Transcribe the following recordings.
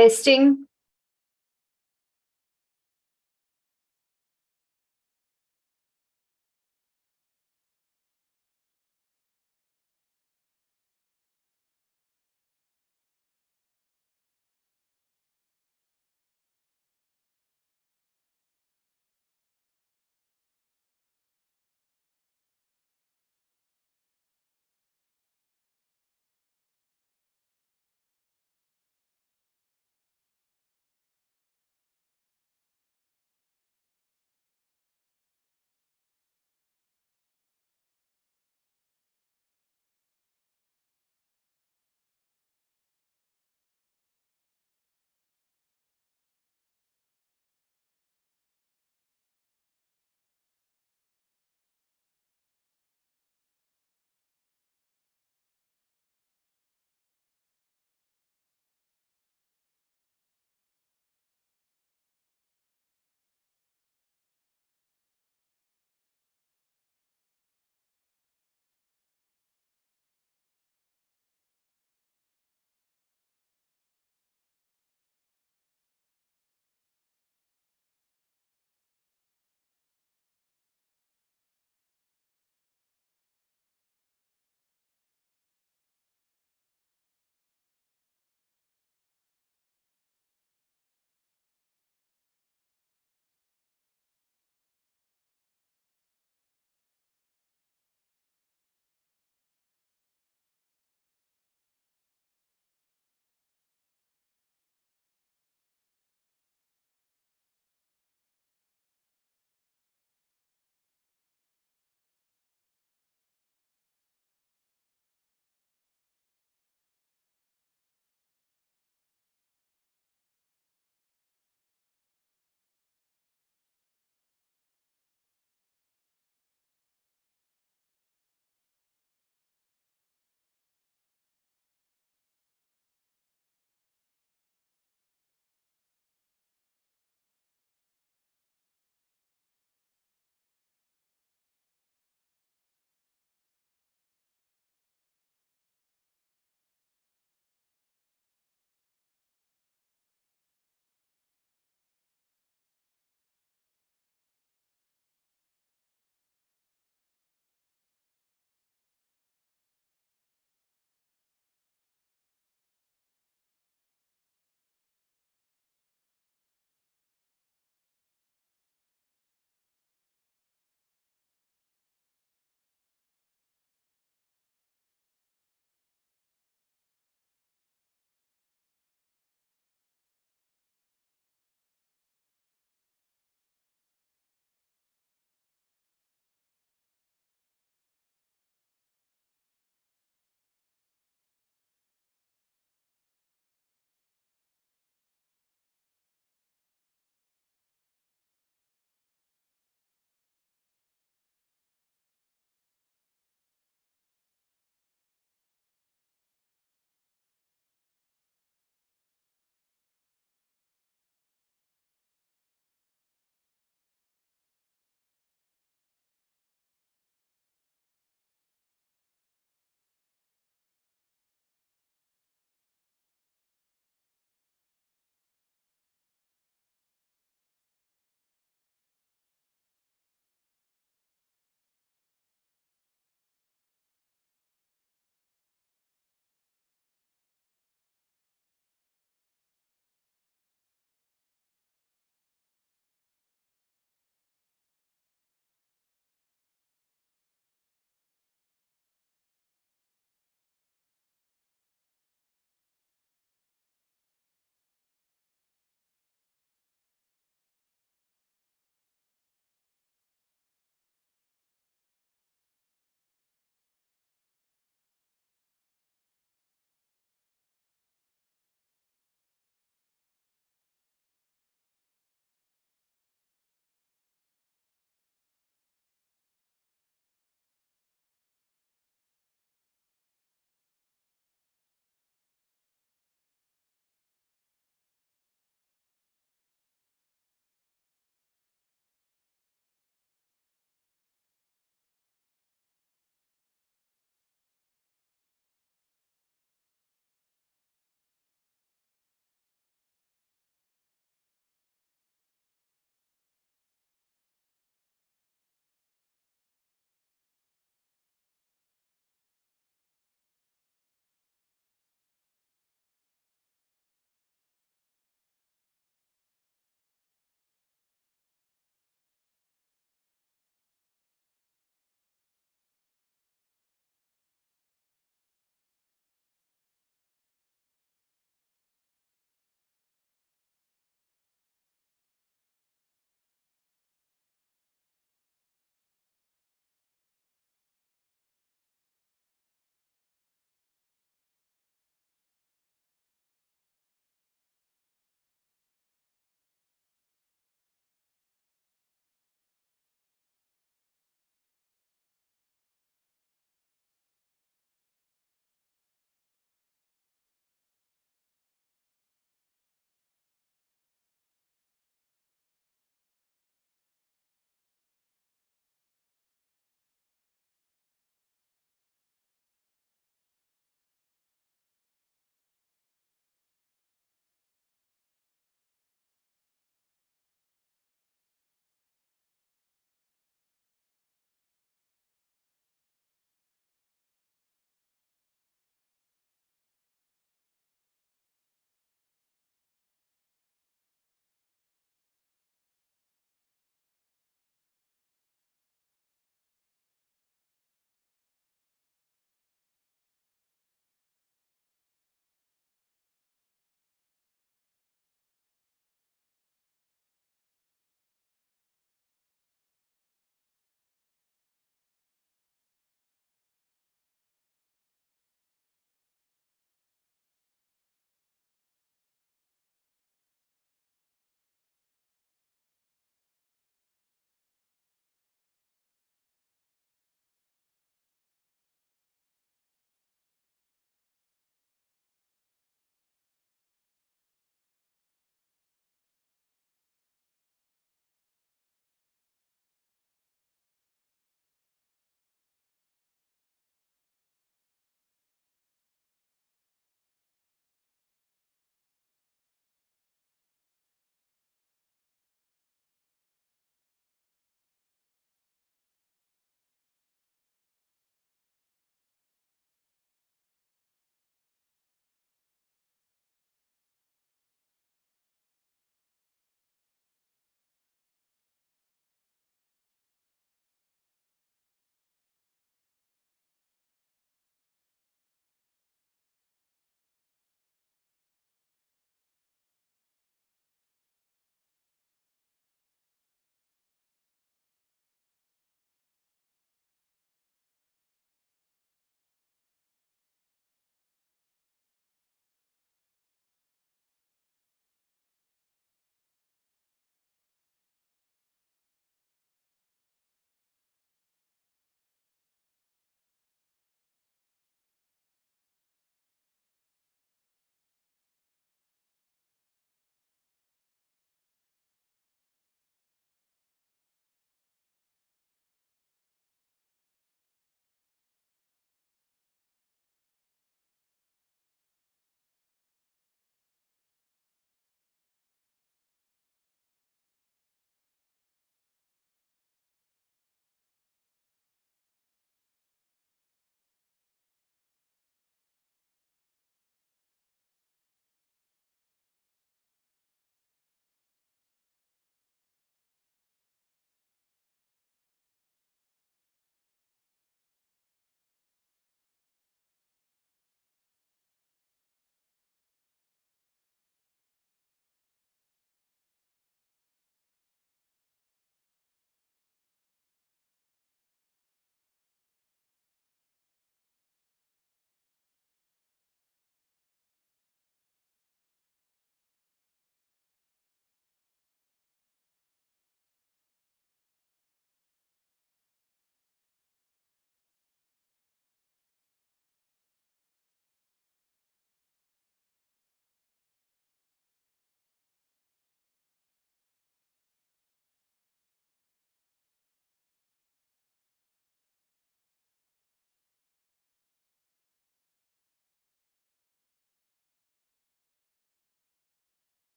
Testing.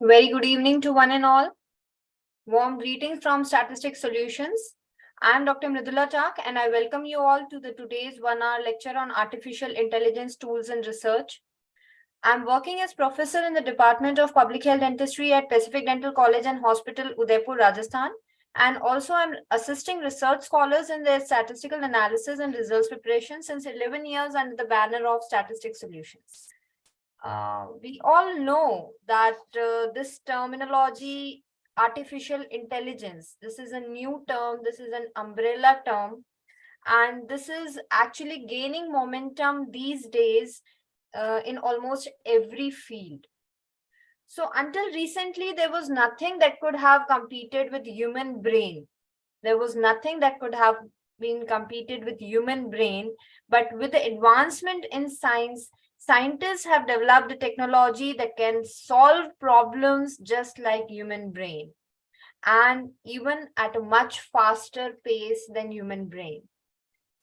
Very good evening to one and all. Warm greetings from Statistics Solutions. I am Dr. Mridula Tak and I welcome you all to the today's 1 hour lecture on artificial intelligence tools and research. I am working as professor in the Department of Public Health Dentistry at Pacific Dental College and Hospital, Udaipur, Rajasthan. And also I'm assisting research scholars in their statistical analysis and results preparation since 11 years under the banner of Statistics Solutions. We all know that this terminology, artificial intelligence, this is a new term, this is an umbrella term, and this is actually gaining momentum these days in almost every field. So until recently, there was nothing that could have competed with human brain. There was nothing that could have been competed with human brain, but with the advancement in science, scientists have developed a technology that can solve problems just like human brain, and even at a much faster pace than human brain.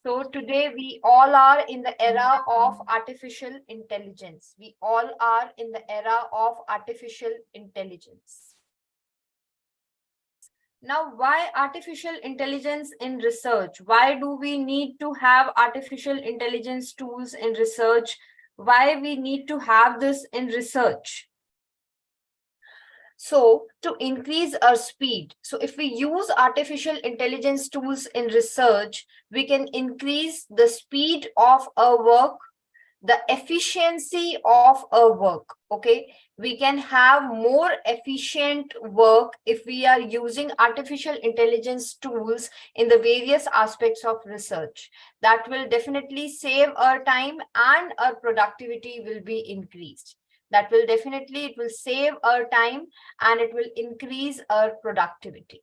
So today we all are in the era of artificial intelligence. We all are in the era of artificial intelligence. Now, why artificial intelligence in research? Why do we need to have artificial intelligence tools in research? Why we need to have this in research? So, to increase our speed. So, if we use artificial intelligence tools in research, we can increase the speed of our work, the efficiency of a work. Okay, we can have more efficient work if we are using artificial intelligence tools in the various aspects of research. That will definitely save our time and our productivity will be increased. That will definitely, it will save our time and it will increase our productivity.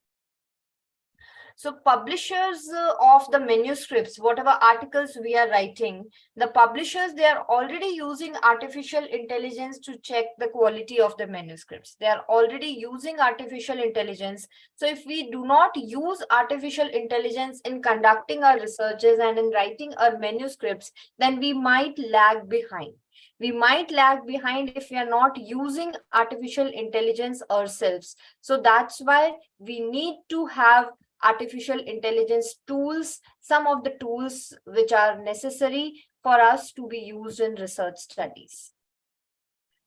So publishers of the manuscripts, whatever articles we are writing, the publishers, they are already using artificial intelligence to check the quality of the manuscripts. They are already using artificial intelligence. So if we do not use artificial intelligence in conducting our researches and in writing our manuscripts, then we might lag behind. We might lag behind if we are not using artificial intelligence ourselves. So that's why we need to have artificial intelligence tools, some of the tools which are necessary for us to be used in research studies.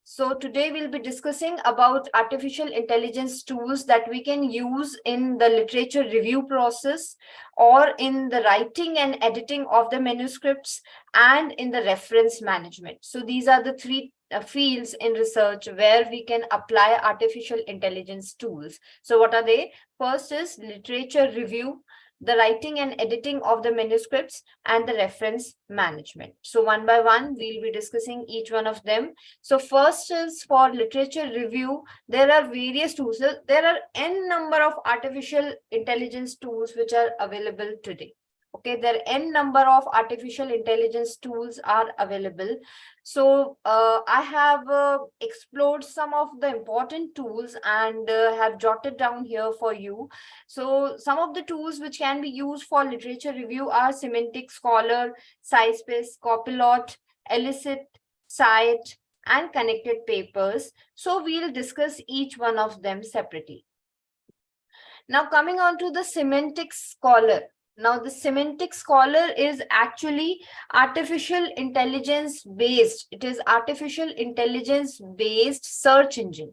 So today we'll be discussing about artificial intelligence tools that we can use in the literature review process or in the writing and editing of the manuscripts and in the reference management. So these are the three fields in research where we can apply artificial intelligence tools. So what are they? First is literature review, the writing and editing of the manuscripts, and the reference management. So one by one, we'll be discussing each one of them. So first is for literature review. There are various tools. There are n number of artificial intelligence tools which are available today. Okay, there are n number of artificial intelligence tools are available. So I have explored some of the important tools and have jotted down here for you. So some of the tools which can be used for literature review are Semantic Scholar, SciSpace, Copilot, Elicit, Cite, and Connected Papers. So we'll discuss each one of them separately. Now coming on to the Semantic Scholar. Now the Semantic Scholar is actually artificial intelligence based. It is artificial intelligence based search engine.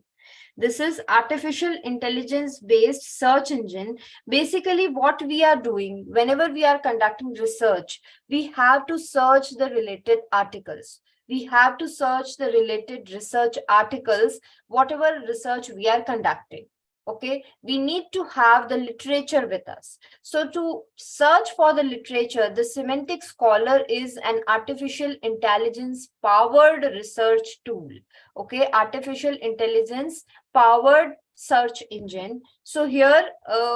This is artificial intelligence based search engine. Basically what we are doing whenever we are conducting research, we have to search the related articles. We have to search the related research articles, whatever research we are conducting. Okay, we need to have the literature with us. So to search for the literature, the Semantic Scholar is an artificial intelligence powered research tool. Okay, artificial intelligence powered search engine. So here,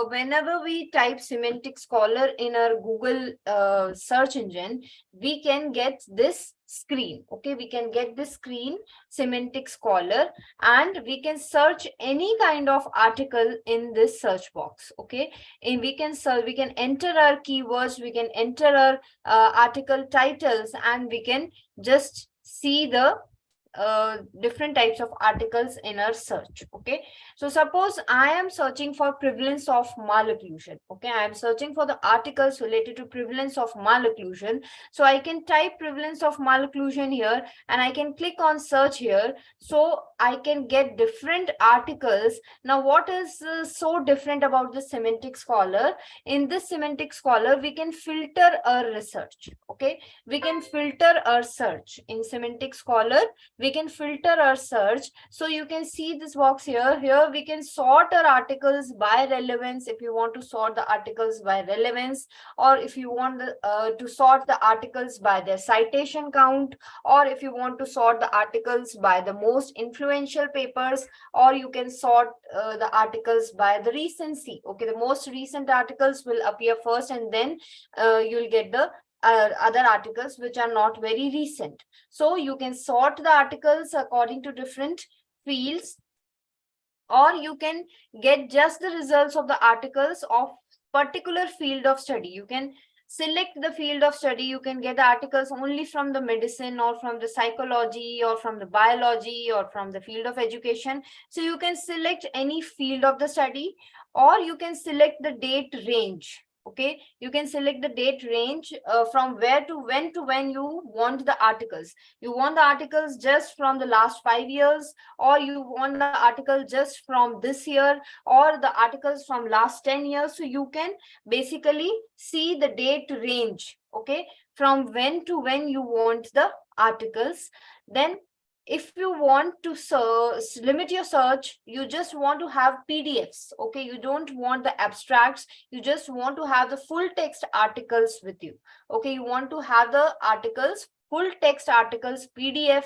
whenever we type Semantic Scholar in our Google search engine, we can get this screen. Okay, we can get this screen, Semantic Scholar, and we can search any kind of article in this search box. Okay, and we can search, we can enter our keywords, we can enter our article titles, and we can just see the different types of articles in our search. Okay, so suppose I am searching for prevalence of malocclusion. Okay, I am searching for the articles related to prevalence of malocclusion. So I can type prevalence of malocclusion here and I can click on search here. So I can get different articles. Now, what is so different about the Semantic Scholar? In this Semantic Scholar, we can filter our research. Okay, we can filter our search. In Semantic Scholar, we can filter our search. So you can see this box here. Here we can sort our articles by relevance. If you want to sort the articles by relevance, or if you want to sort the articles by their citation count, or if you want to sort the articles by the most influential papers, or you can sort the articles by the recency. Okay, the most recent articles will appear first, and then you'll get the other articles which are not very recent. So you can sort the articles according to different fields, or you can get just the results of the articles of particular field of study. You can select the field of study. You can get the articles only from the medicine, or from the psychology, or from the biology, or from the field of education. So you can select any field of the study, or you can select the date range. Okay, you can select the date range from where to when you want the articles. You want the articles just from the last 5 years, or you want the article just from this year, or the articles from last 10 years. So you can basically see the date range, okay, from when to when you want the articles. Then if you want to limit your search, you just want to have PDFs. Okay, you don't want the abstracts, you just want to have the full text articles with you. Okay, you want to have the articles, full text articles, PDF.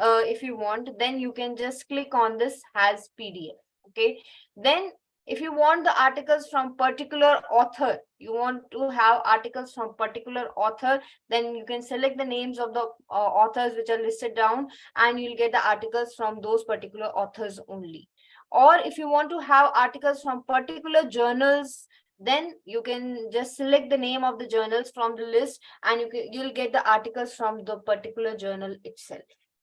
If you want, then you can just click on this as PDF. Okay, then if you want the articles from particular author, you want to have articles from particular author, then you can select the names of the authors which are listed down, and you'll get the articles from those particular authors only. Or if you want to have articles from particular journals, then you can just select the name of the journals from the list, and you'll get the articles from the particular journal itself.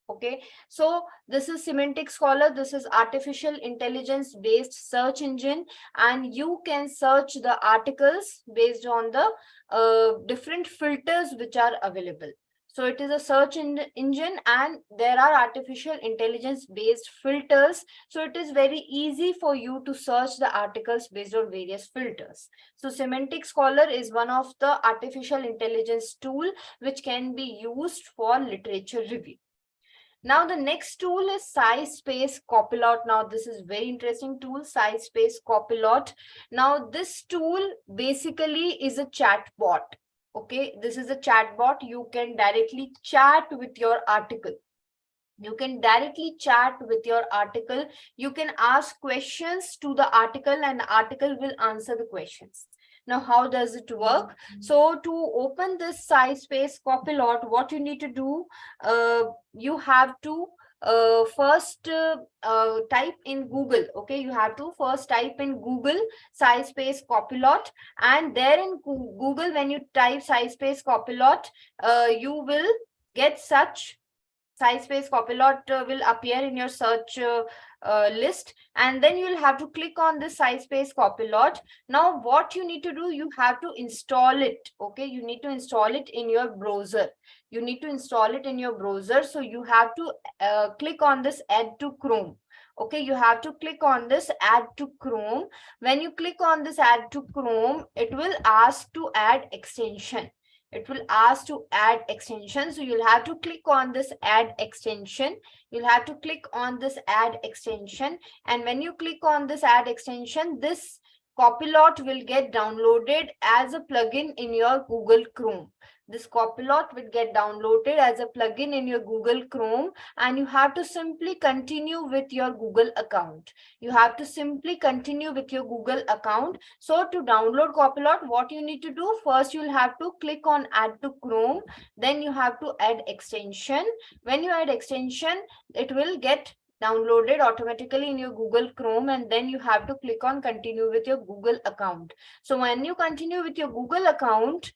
Okay, so this is Semantic Scholar. This is artificial intelligence based search engine, and you can search the articles based on the different filters which are available. So it is a search engine, and there are artificial intelligence based filters. So it is very easy for you to search the articles based on various filters. So Semantic Scholar is one of the artificial intelligence tool which can be used for literature review. Now the next tool is SciSpace Copilot. Now this is very interesting tool, SciSpace Copilot. Now this tool basically is a chat bot. Okay, this is a chat bot. You can directly chat with your article. You can directly chat with your article. You can ask questions to the article, and the article will answer the questions. Now, how does it work? So to open this SciSpace Copilot, what you need to do, you have to first type in Google. Okay, you have to first type in Google SciSpace Copilot, and there in Google, when you type SciSpace Copilot, you will get such SciSpace Copilot will appear in your search list, and then you'll have to click on this SciSpace Copilot. Now, what you need to do, you have to install it. Okay, you need to install it in your browser. You need to install it in your browser. So you have to click on this Add to Chrome. Okay, you have to click on this Add to Chrome. When you click on this Add to Chrome, it will ask to add extension. It will ask to add extension. So you'll have to click on this add extension. You'll have to click on this add extension. And when you click on this add extension, this Copilot will get downloaded as a plugin in your Google Chrome. This Copilot will get downloaded as a plugin in your Google Chrome, and you have to simply continue with your Google account. You have to simply continue with your Google account. So to download Copilot, what you need to do, first you'll have to click on Add to Chrome, then you have to add extension. When you add extension, it will get downloaded automatically in your Google Chrome, and then you have to click on continue with your Google account. So when you continue with your Google account,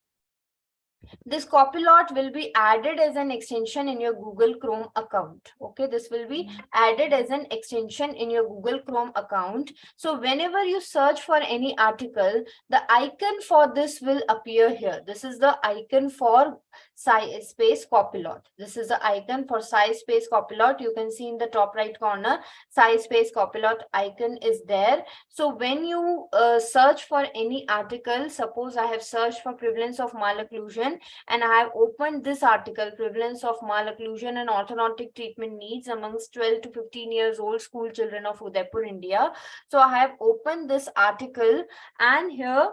This copilot will be added as an extension in your Google Chrome account. Okay, this will be added as an extension in your Google Chrome account. So whenever you search for any article, the icon for this will appear here. This is the icon for Scilab Copilot. This is the icon for Scilab Copilot. You can see in the top right corner, Scilab Copilot icon is there. So when you search for any article, suppose I have searched for prevalence of malocclusion, and I have opened this article, prevalence of malocclusion and orthodontic treatment needs amongst 12 to 15 years old school children of Udaipur, India. So I have opened this article, and here,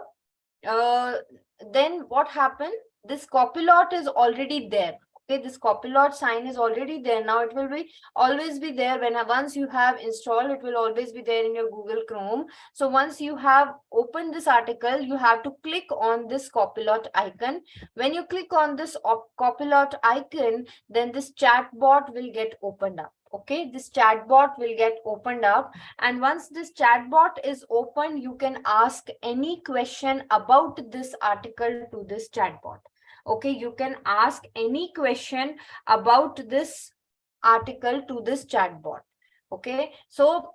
then what happened? This copilot is already there. Okay, this copilot sign is already there. Now it will be always be there when once you have installed, it will always be there in your Google Chrome. So once you have opened this article, you have to click on this copilot icon. When you click on this copilot icon, then this chat bot will get opened up. Okay, this chatbot will get opened up, and once this chatbot is open, you can ask any question about this article to this chatbot. Okay, you can ask any question about this article to this chatbot. Okay, so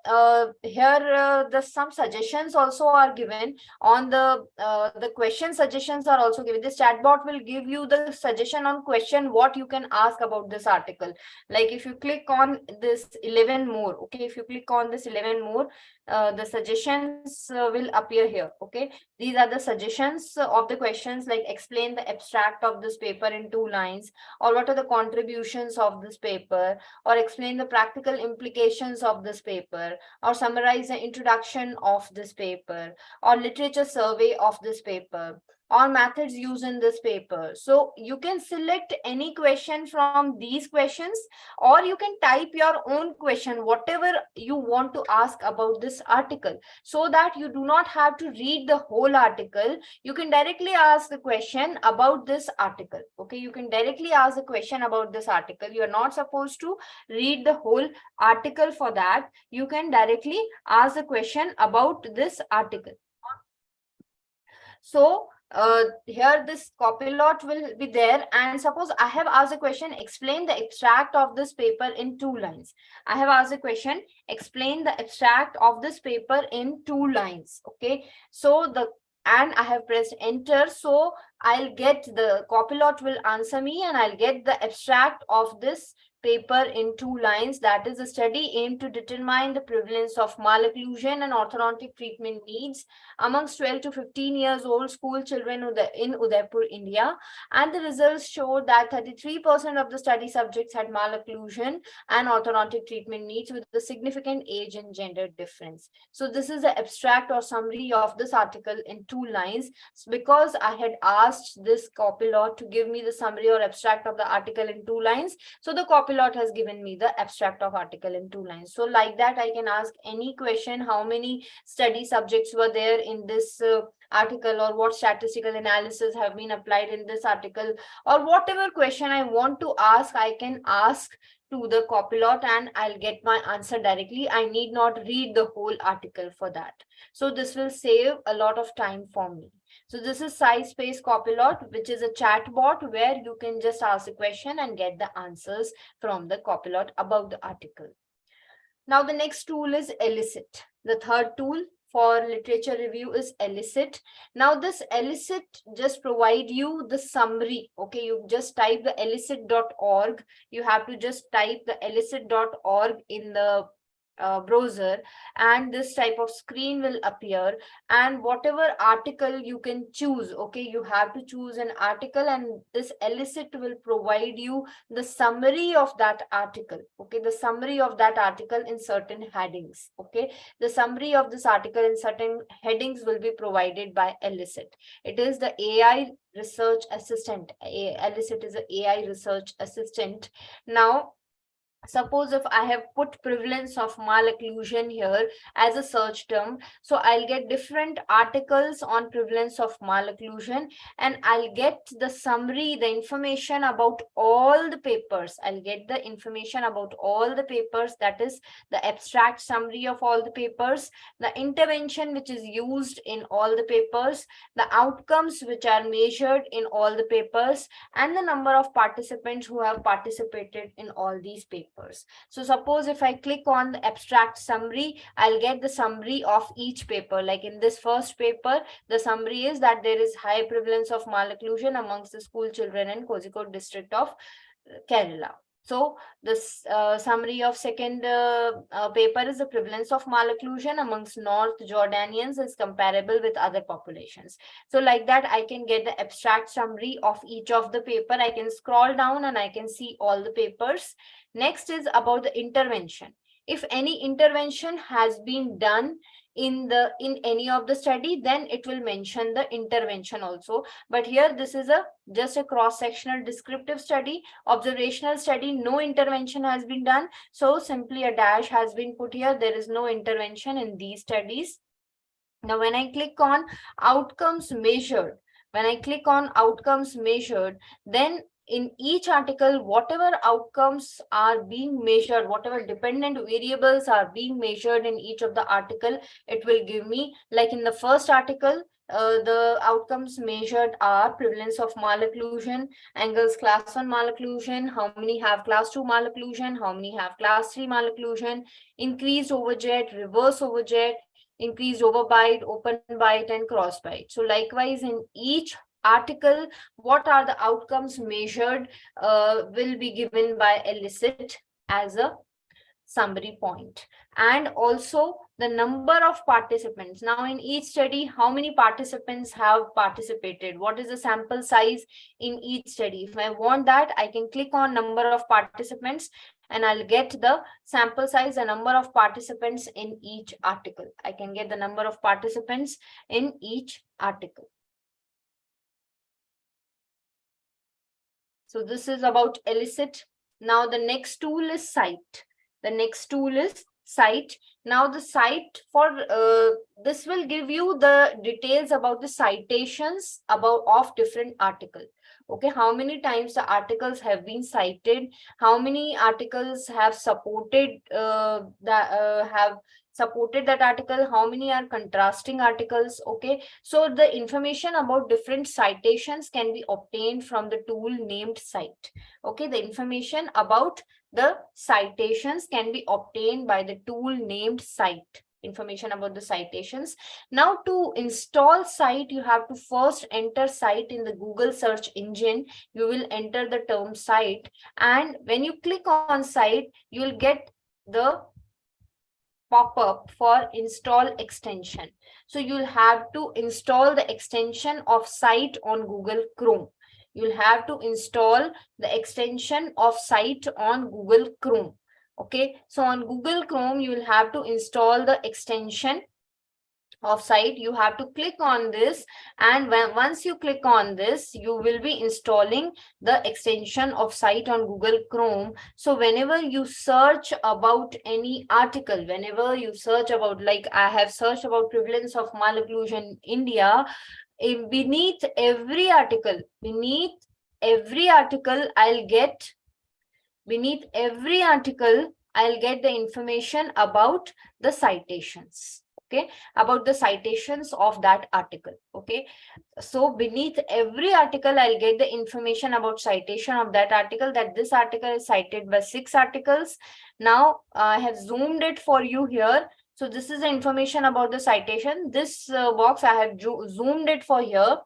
here the some suggestions also are given on the question. Suggestions are also given. This chatbot will give you the suggestion on question what you can ask about this article. Like if you click on this 11 more, okay, if you click on this 11 more, the suggestions will appear here. Okay, these are the suggestions of the questions, like explain the abstract of this paper in 2 lines, or what are the contributions of this paper, or explain the practical implications of this paper, or summarize the introduction of this paper, or literature survey of this paper, or methods used in this paper. So you can select any question from these questions, or you can type your own question, whatever you want to ask about this article, so that you do not have to read the whole article. You can directly ask the question about this article. Okay, you can directly ask the question about this article. You are not supposed to read the whole article. For that, you can directly ask the question about this article. So here this copilot will be there, and suppose I have asked a question, explain the abstract of this paper in 2 lines. I have asked a question, explain the abstract of this paper in 2 lines. Okay, so and I have pressed enter, so I'll get the copilot will answer me, and I'll get the abstract of this paper in 2 lines. That is, a study aimed to determine the prevalence of malocclusion and orthodontic treatment needs amongst 12 to 15 years old school children in Udaipur, India. And the results showed that 33% of the study subjects had malocclusion and orthodontic treatment needs, with a significant age and gender difference. So this is the abstract or summary of this article in 2 lines. Because I had asked this copilot to give me the summary or abstract of the article in 2 lines, so the copilot has given me the abstract of article in 2 lines. So like that, I can ask any question, how many study subjects were there in this article, or what statistical analysis have been applied in this article, or whatever question I want to ask, I can ask to the copilot, and I'll get my answer directly. I need not read the whole article for that. So this will save a lot of time for me. So this is Scilab Copilot, which is a chat bot where you can just ask a question and get the answers from the copilot about the article. Now the next tool is Elicit. The third tool for literature review is Elicit. Now this Elicit just provide you the summary. Okay, you just type the elicit.org. You have to just type the elicit.org in the browser, and this type of screen will appear, and whatever article you can choose. Okay, you have to choose an article, and this Elicit will provide you the summary of that article. Okay, the summary of that article in certain headings. Okay, the summary of this article in certain headings will be provided by Elicit. It is the AI research assistant. Elicit is an AI research assistant. Now Suppose if I have put prevalence of malocclusion here as a search term, so I'll get different articles on prevalence of malocclusion, and I'll get the summary, the information about all the papers. I'll get the information about all the papers, that is the abstract summary of all the papers, the intervention which is used in all the papers, the outcomes which are measured in all the papers, and the number of participants who have participated in all these papers. So suppose if I click on the abstract summary, I'll get the summary of each paper. Like in this first paper, the summary is that there is high prevalence of malocclusion amongst the school children in Kozhikode district of Kerala. So this summary of second paper is the prevalence of malocclusion amongst North Jordanians is comparable with other populations. So like that, I can get the abstract summary of each of the paper. I can scroll down and I can see all the papers. Next is about the intervention. If any intervention has been done in any of the study, then it will mention the intervention also. But here this is just a cross-sectional descriptive study, observational study, no intervention has been done. So simply a dash has been put here. There is no intervention in these studies. Now, when I click on outcomes measured, then in each article, whatever outcomes are being measured, whatever dependent variables are being measured in each of the article, it will give me, like in the first article, the outcomes measured are prevalence of malocclusion, Engels class 1 malocclusion, how many have class 2 malocclusion, how many have class 3 malocclusion, increased overjet, reverse overjet, increased overbite, open bite, and cross bite. So likewise, in each article, what are the outcomes measured will be given by elicit as a summary point. And also the number of participants. Now in each study, how many participants have participated? What is the sample size in each study? If I want that, I can click on number of participants and I'll get the sample size, the number of participants in each article. I can get the number of participants in each article. So this is about elicit. Now the next tool is cite. Now the cite for this will give you the details about the citations of different articles. Okay, how many times the articles have been cited, how many articles have supported that article, how many are contrasting articles. Okay, so the information about different citations can be obtained from the tool named cite. Okay, the information about the citations can be obtained by the tool named cite. Information about the citations. Now to install cite, you have to first enter cite in the Google search engine. You will enter the term cite, and when you click on cite, you will get the pop-up for install extension. So you'll have to install the extension of cite on Google Chrome. You'll have to install the extension of cite on Google Chrome. Okay, so on Google Chrome, you will have to install the extension of cite. You have to click on this, and once you click on this, you will be installing the extension of cite on Google Chrome. So whenever you search about any article, whenever you search about, like I have searched about prevalence of malocclusion in India, beneath every article I'll get the information about the citations. Okay, about the citations of that article. Okay, so beneath every article, I'll get the information about citation of that article, that this article is cited by 6 articles. Now I have zoomed it for you here. So this is the information about the citation. This box I have zoomed it for here.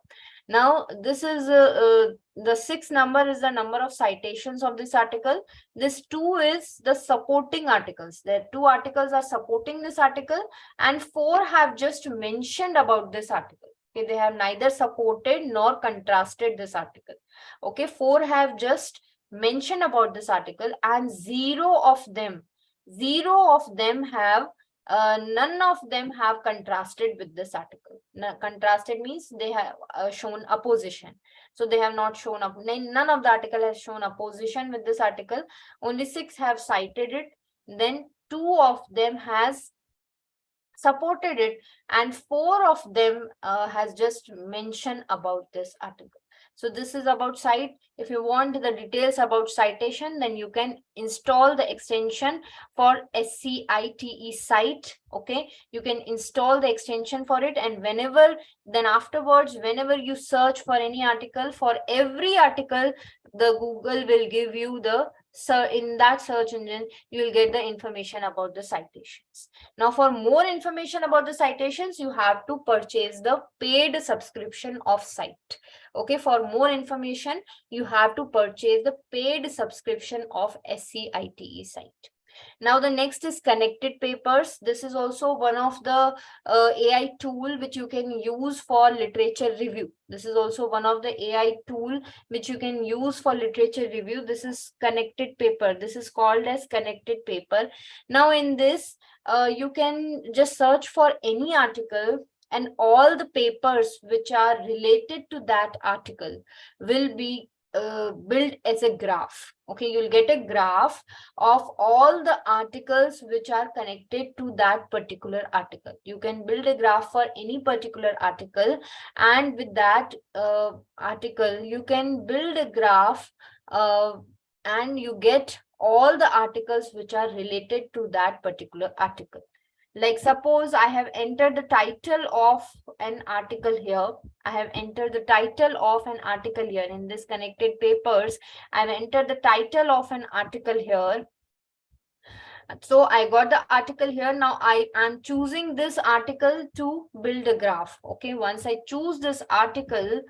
Now this is the 6 number is the number of citations of this article. This 2 is the supporting articles. There 2 articles are supporting this article, and 4 have just mentioned about this article. Okay, they have neither supported nor contrasted this article. Okay, 4 have just mentioned about this article, and 0 of them have none of them have contrasted with this article. Contrasted means they have shown opposition. So they have not shown up. None of the article has shown opposition with this article. Only 6 have cited it. Then 2 of them has supported it, and 4 of them has just mentioned about this article. So this is about cite. If you want the details about citation, then you can install the extension for SCITE cite. Okay, you can install the extension for it, and then afterwards, whenever you search for any article, for every article, the Google will give you the, in that search engine, you will get the information about the citations. Now, for more information about the citations, you have to purchase the paid subscription of Cite. Okay, for more information, you have to purchase the paid subscription of SCITE Cite. Now, the next is connected papers. This is also one of the AI tool which you can use for literature review. This is also one of the AI tool which you can use for literature review. This is connected paper. This is called as connected paper. Now, in this, you can just search for any article, and all the papers which are related to that article will be built as a graph. Okay, you'll get a graph of all the articles which are connected to that particular article. You can build a graph for any particular article, and with that article, you can build a graph and you get all the articles which are related to that particular article. Like suppose I have entered the title of an article here. I have entered the title of an article here in this connected papers. I've entered the title of an article here. So I got the article here. Now I am choosing this article to build a graph. Okay, once I choose this article,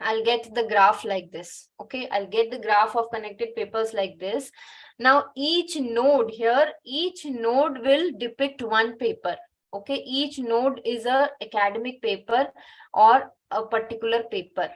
I'll get the graph like this. Okay, I'll get the graph of connected papers like this. Now, each node here, each node will depict one paper. Okay, each node is a academic paper or a particular paper.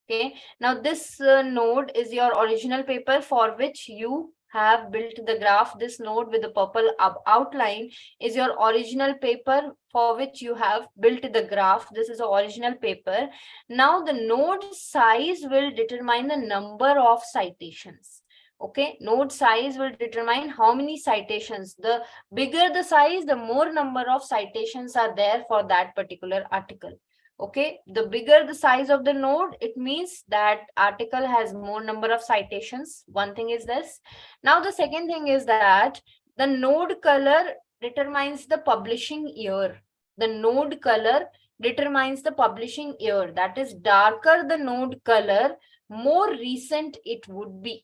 Okay, now this node is your original paper for which you have built the graph. This node with the purple outline is your original paper for which you have built the graph. This is the original paper. Now the node size will determine the number of citations. Okay, node size will determine how many citations. The bigger the size, the more number of citations are there for that particular article. Okay, the bigger the size of the node, it means that article has more number of citations. One thing is this. Now the second thing is that the node color determines the publishing year. The node color determines the publishing year. That is, darker the node color, more recent it would be.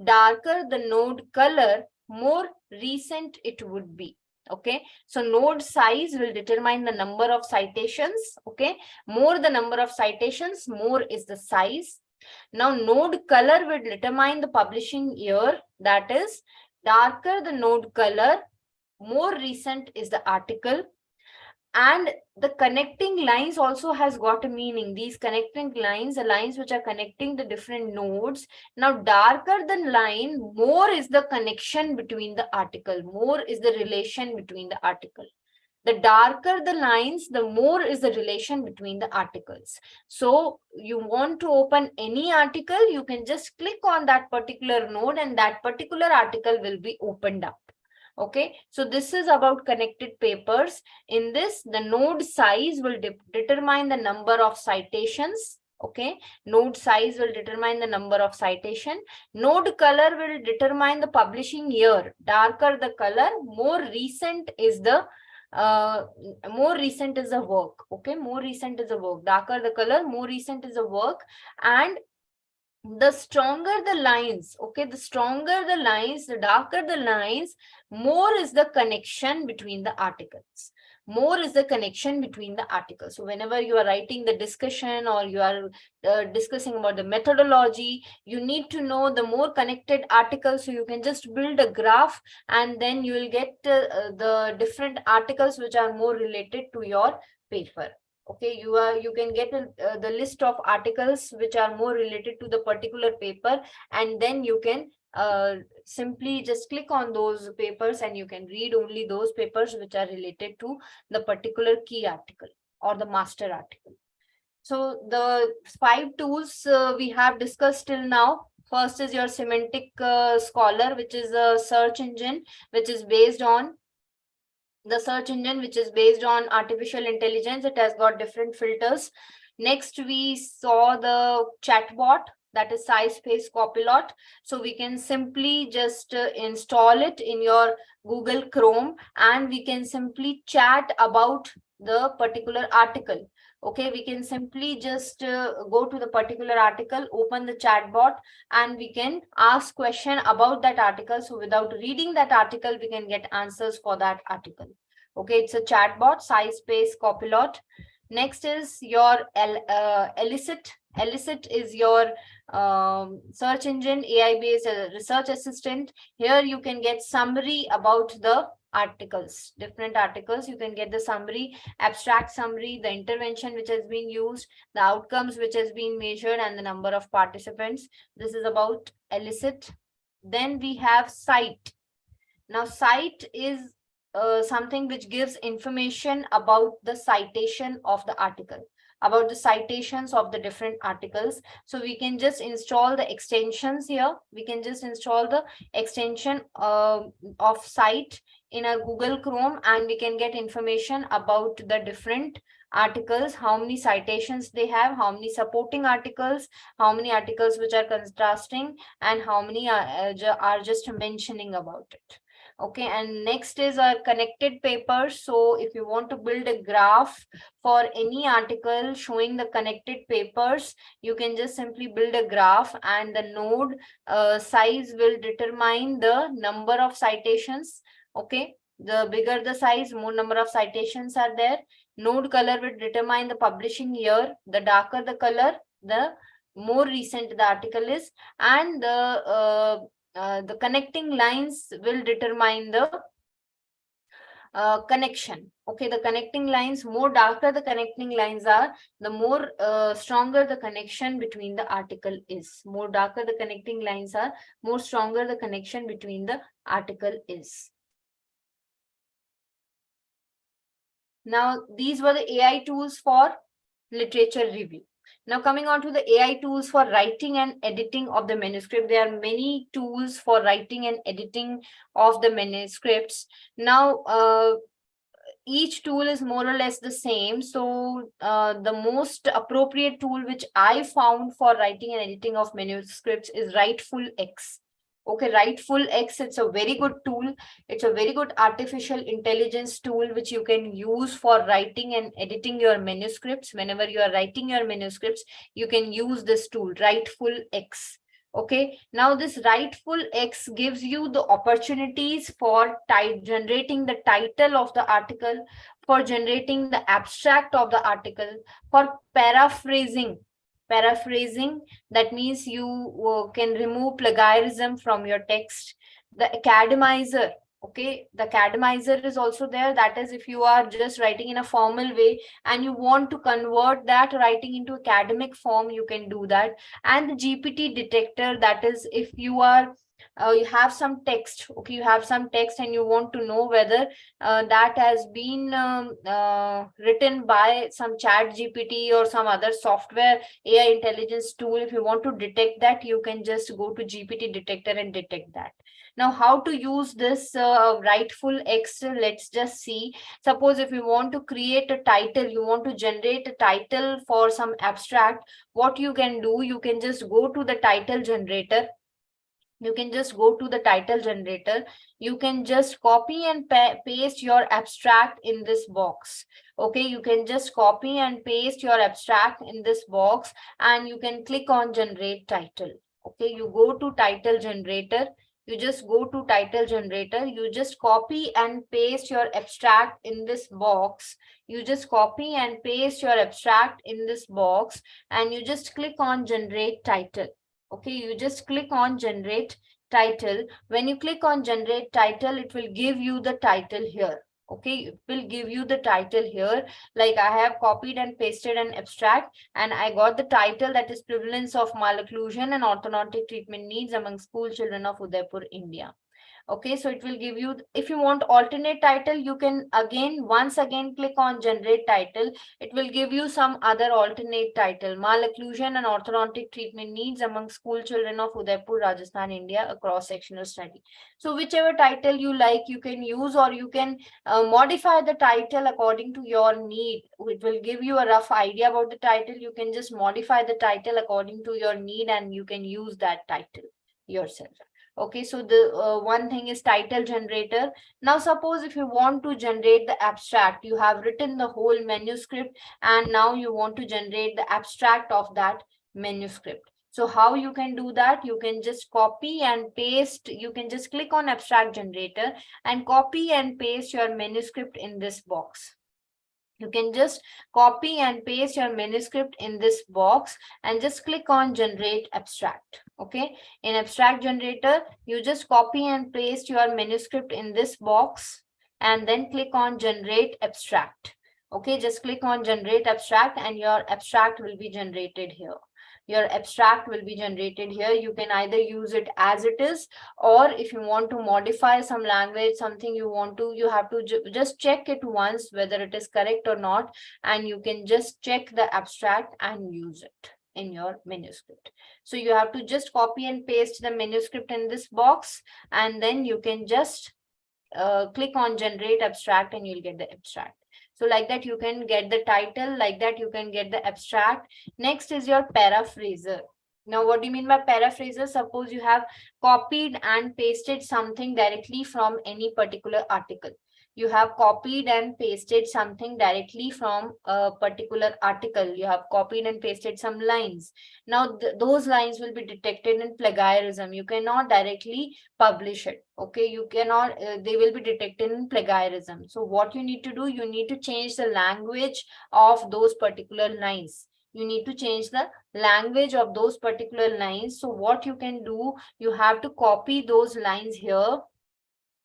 Darker the node color, more recent it would be. Okay, so node size will determine the number of citations. Okay, more the number of citations, more is the size. Now node color will determine the publishing year. That is, darker the node color, more recent is the article. And the connecting lines also has got a meaning. These connecting lines, the lines which are connecting the different nodes. Now, darker the line, more is the connection between the article, more is the relation between the article. The darker the lines, the more is the relation between the articles. So you want to open any article, you can just click on that particular node and that particular article will be opened up. Okay, so this is about connected papers. In this, the node size will determine the number of citations. Okay, node size will determine the number of citation. Node color will determine the publishing year. Darker the color, more recent is the work. Okay, more recent is the work. Darker the color, more recent is the work. And the stronger the lines, okay, the stronger the lines, the darker the lines, more is the connection between the articles. More is the connection between the articles. So whenever you are writing the discussion or you are discussing about the methodology, you need to know the more connected articles. So you can just build a graph and then you will get the different articles which are more related to your paper. Okay, you can get the list of articles which are more related to the particular paper, and then you can simply just click on those papers and you can read only those papers which are related to the particular key article or the master article. So the 5 tools we have discussed till now. First is your Semantic Scholar, which is a search engine which is based on artificial intelligence. It has got different filters. Next, we saw the chatbot, that is SciSpace Copilot. So we can simply just install it in your Google Chrome and we can simply chat about the particular article. Okay, we can simply just go to the particular article, open the chatbot, and we can ask question about that article. So without reading that article, we can get answers for that article. Okay, it's a chatbot, SciSpace Copilot. Next is your Elicit. Elicit is your search engine, AI-based research assistant. Here you can get summary about the articles, different articles. You can get the summary, abstract summary, the intervention which has been used, the outcomes which has been measured, and the number of participants. This is about Elicit. Then we have Cite. Now, Cite is something which gives information about the citation of the article, about the citations of the different articles. So we can just install the extensions here. We can just install the extension of Cite in our Google Chrome, and we can get information about the different articles, how many citations they have, how many supporting articles, how many articles which are contrasting, and how many are just mentioning about it. Okay, and next is our connected papers. So if you want to build a graph for any article showing the connected papers, you can just simply build a graph, and the node size will determine the number of citations. Okay, the bigger the size, more number of citations are there. Node color will determine the publishing year. The darker the color, the more recent the article is, and the connecting lines will determine the connection. Okay, the connecting lines, more darker the connecting lines are, the more stronger the connection between the article is. More darker the connecting lines are, more stronger the connection between the article is. Now, these were the AI tools for literature review. Now, coming on to the AI tools for writing and editing of the manuscript. There are many tools for writing and editing of the manuscripts. Now, each tool is more or less the same. So the most appropriate tool which I found for writing and editing of manuscripts is WriteFulX. Okay, WriteFulX, it's a very good tool. It's a very good artificial intelligence tool which you can use for writing and editing your manuscripts. Whenever you are writing your manuscripts, you can use this tool, WriteFulX. Okay, now this WriteFulX gives you the opportunities for generating the title of the article, for generating the abstract of the article, for paraphrasing. That means you can remove plagiarism from your text. The academizer. Okay, the academizer is also there. That is, if you are just writing in a formal way and you want to convert that writing into academic form, you can do that. And the GPT detector, that is, if you are you have some text. Okay, you have some text and you want to know whether that has been written by some chat GPT or some other software AI intelligence tool. If you want to detect that, you can just go to GPT detector and detect that. Now, how to use this WriteFulX? Let's just see. Suppose if you want to create a title, you want to generate a title for some abstract, what you can do, you can just go to the title generator. You can just go to the title generator. You can just copy and paste your abstract in this box. Okay, you can just copy and paste your abstract in this box and you can click on generate title. Okay, you go to title generator. You just go to title generator. You just copy and paste your abstract in this box. You just copy and paste your abstract in this box and you just click on generate title. Okay, you just click on generate title. When you click on generate title, it will give you the title here. Okay, it will give you the title here. Like I have copied and pasted an abstract, and I got the title, that is Prevalence of Malocclusion and Orthodontic Treatment Needs Among School Children of Udaipur, India. Okay, so it will give you, if you want alternate title, you can once again click on generate title. It will give you some other alternate title: Malocclusion and Orthodontic Treatment Needs Among School Children of Udaipur, Rajasthan, India, a cross-sectional study. So whichever title you like, you can use, or you can modify the title according to your need. It will give you a rough idea about the title. You can just modify the title according to your need, and you can use that title yourself. Okay, so the one thing is title generator. Now suppose if you want to generate the abstract, you have written the whole manuscript, and now you want to generate the abstract of that manuscript. So how you can do that? You can just copy and paste. You can just click on abstract generator and copy and paste your manuscript in this box. You can just copy and paste your manuscript in this box and just click on generate abstract. Okay, in abstract generator, you just copy and paste your manuscript in this box and then click on generate abstract. Okay, just click on generate abstract and your abstract will be generated here. Your abstract will be generated here. You can either use it as it is, or if you want to modify some language, something you want to, you have to just check it once whether it is correct or not, and you can just check the abstract and use it in your manuscript. So you have to just copy and paste the manuscript in this box, and then you can just click on generate abstract and you'll get the abstract. So like that you can get the title, like that you can get the abstract. Next is your paraphraser. Now what do you mean by paraphraser? Suppose you have copied and pasted something directly from any particular article. You have copied and pasted something directly from a particular article. You have copied and pasted some lines. Now those lines will be detected in plagiarism. You cannot directly publish it. Okay, you cannot, they will be detected in plagiarism. So what you need to do, you need to change the language of those particular lines. You need to change the language of those particular lines. So what you can do, you have to copy those lines here,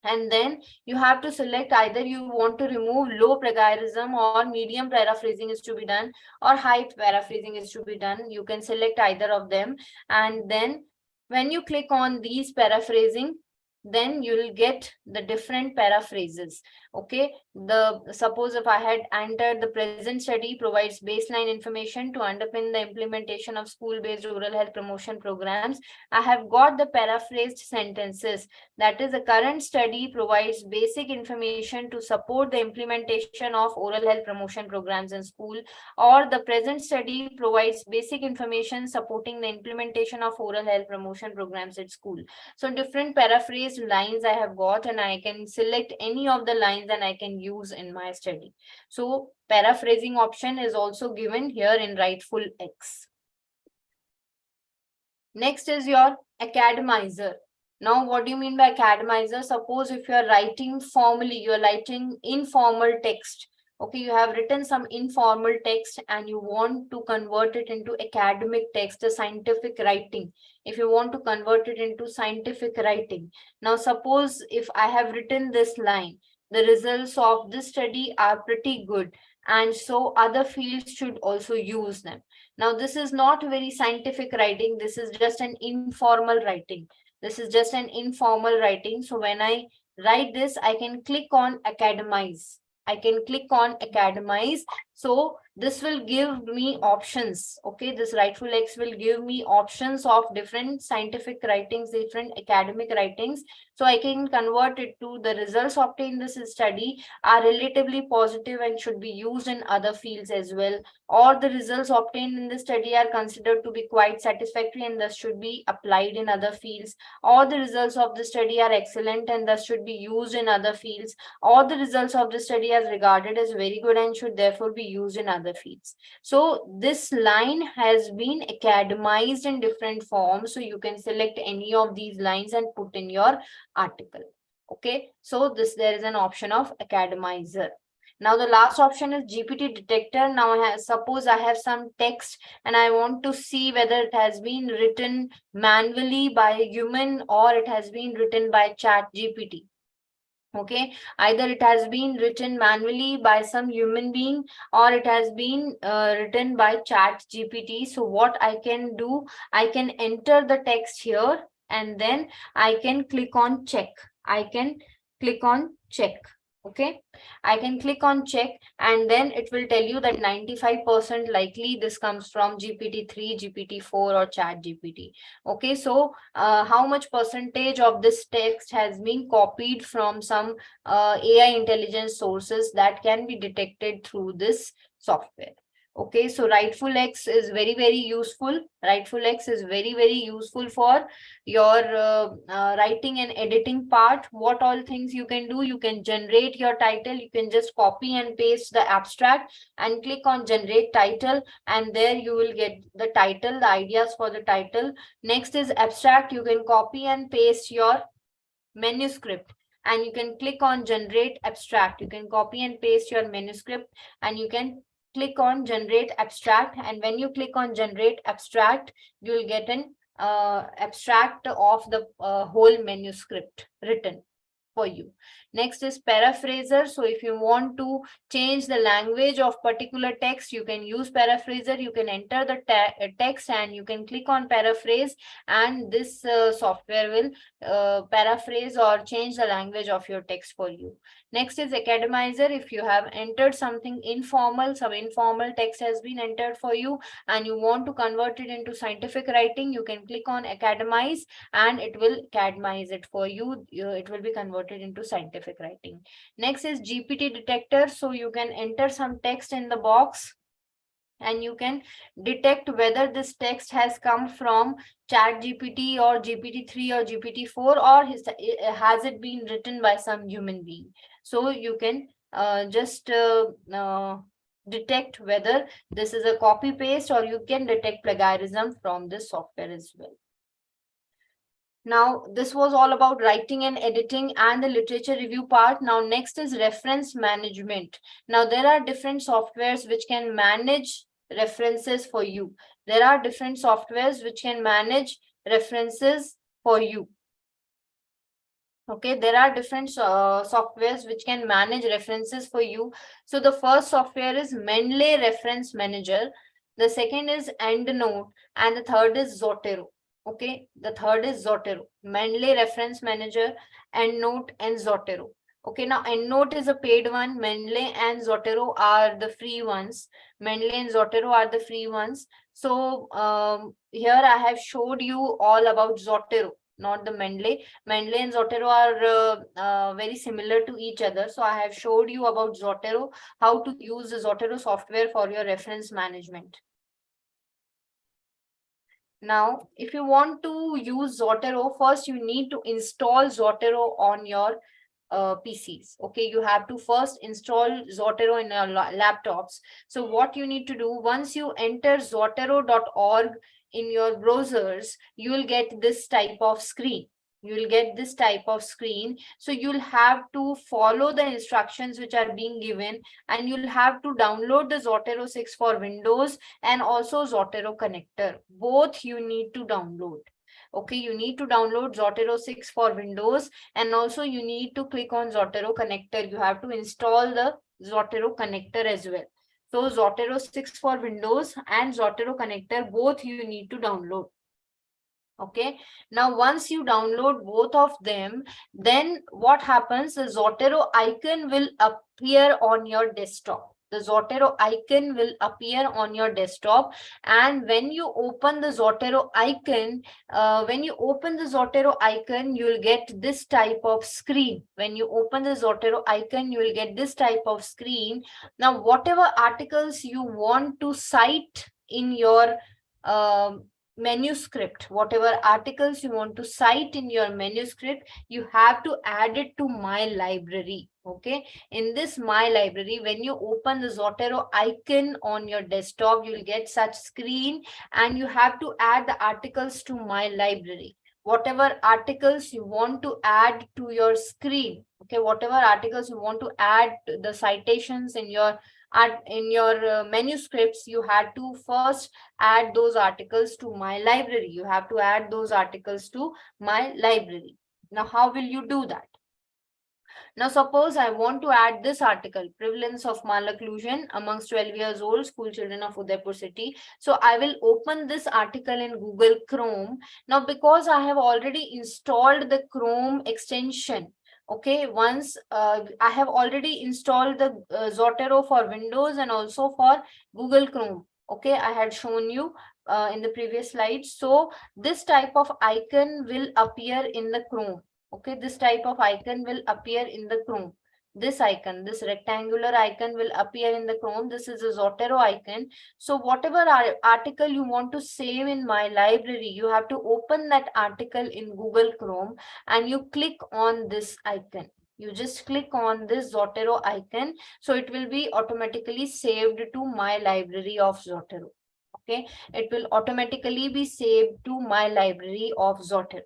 and then you have to select either you want to remove low plagiarism, or medium paraphrasing is to be done, or high paraphrasing is to be done. You can select either of them, and then when you click on these paraphrasing, then you will get the different paraphrases. Okay, the suppose if I had entered the present study provides baseline information to underpin the implementation of school-based oral health promotion programs. I have got the paraphrased sentences, that is, the current study provides basic information to support the implementation of oral health promotion programs in school, or the present study provides basic information supporting the implementation of oral health promotion programs at school. So different paraphrased lines I have got, and I can select any of the lines and I can use in my study. So paraphrasing option is also given here in Writeful X. Next is your academizer. Now, what do you mean by academizer? Suppose if you are writing formally, you are writing informal text. Okay, you have written some informal text and you want to convert it into academic text, the scientific writing. If you want to convert it into scientific writing. Now, suppose if I have written this line, the results of this study are pretty good, and so other fields should also use them. Now, this is not very scientific writing. This is just an informal writing. This is just an informal writing. So when I write this, I can click on academize. I can click on academize. So this will give me options. Okay, this Writeful X will give me options of different scientific writings, different academic writings. So I can convert it to the results obtained in this study are relatively positive and should be used in other fields as well, or the results obtained in this study are considered to be quite satisfactory and thus should be applied in other fields, or the results of the study are excellent and thus should be used in other fields, or the results of the study are regarded as very good and should therefore be used in other fields. So this line has been academized in different forms. So you can select any of these lines and put in your article. Okay, so there is an option of academizer. Now the last option is GPT detector. Now suppose I have some text and I want to see whether it has been written manually by a human or it has been written by Chat GPT. Okay, either it has been written manually by some human being, or it has been written by chat GPT. So what I can do, I can enter the text here, and then I can click on check. I can click on check. Okay, I can click on check, and then it will tell you that 95% likely this comes from GPT-3, GPT-4, or chat GPT. Okay, so how much percentage of this text has been copied from some AI intelligence sources that can be detected through this software. Okay, so Rightful X is very, very useful. Rightful X is very, very useful for your writing and editing part. What all things you can do, you can generate your title. You can just copy and paste the abstract and click on generate title, and there you will get the title, the ideas for the title. Next is abstract. You can copy and paste your manuscript, and you can click on generate abstract. You can copy and paste your manuscript, and you can click on generate abstract, and when you click on generate abstract, you will get an abstract of the whole manuscript written for you. Next is paraphraser. So if you want to change the language of particular text, you can use paraphraser. You can enter the text and you can click on paraphrase, and this software will paraphrase or change the language of your text for you. Next is academizer. If you have entered something informal, some informal text has been entered for you, and you want to convert it into scientific writing, you can click on academize, and it will academize it for you. It will be converted into scientific writing. Next is GPT detector. So you can enter some text in the box, and you can detect whether this text has come from chat GPT or GPT-3 or GPT-4, or has it been written by some human being. So you can just detect whether this is a copy paste, or you can detect plagiarism from this software as well. Now, this was all about writing and editing and the literature review part. Now, next is reference management. Now, there are different softwares which can manage references for you. There are different softwares which can manage references for you. Okay, there are different softwares which can manage references for you. So the first software is Mendeley Reference Manager. The second is EndNote, and the third is Zotero. Okay, the third is Zotero. Mendeley Reference Manager, EndNote, and Zotero. Okay, now EndNote is a paid one. Mendeley and Zotero are the free ones. Mendeley and Zotero are the free ones. So here I have showed you all about Zotero, not the Mendeley. Mendeley and Zotero are very similar to each other. So I have showed you about Zotero, how to use the Zotero software for your reference management. Now, if you want to use Zotero, first you need to install Zotero on your PCs. Okay, you have to first install Zotero in your laptops. So what you need to do, once you enter zotero.org in your browsers, you will get this type of screen. You will get this type of screen. So you'll have to follow the instructions which are being given, and you'll have to download the Zotero 6 for Windows and also Zotero connector. Both you need to download. Okay, you need to download Zotero 6 for Windows, and also you need to click on Zotero connector. You have to install the Zotero connector as well. So Zotero 6 for Windows and Zotero connector, both you need to download. Okay, now once you download both of them, then what happens, the Zotero icon will appear on your desktop. The Zotero icon will appear on your desktop, and when you open the Zotero icon, you will get this type of screen. When you open the Zotero icon, you will get this type of screen. Now, whatever articles you want to cite in your manuscript, whatever articles you want to cite in your manuscript, you have to add it to my library. Okay, in this my library, when you open the Zotero icon on your desktop, you will get such screen, and you have to add the articles to my library. Whatever articles you want to add to your screen, okay, whatever articles you want to add the citations in your manuscripts, you had to first add those articles to my library. You have to add those articles to my library. Now, how will you do that? Now, suppose I want to add this article, prevalence of malocclusion amongst 12 years old school children of Udaipur city. So I will open this article in Google Chrome. Now, because I have already installed the Chrome extension, okay, once I have already installed the Zotero for Windows and also for Google Chrome. Okay, I had shown you in the previous slide. So this type of icon will appear in the Chrome. Okay, this type of icon will appear in the Chrome. This icon, this rectangular icon will appear in the Chrome. This is a Zotero icon. So whatever article you want to save in My Library, you have to open that article in Google Chrome and you click on this icon. You just click on this Zotero icon. So it will be automatically saved to My Library of Zotero. Okay, it will automatically be saved to My Library of Zotero.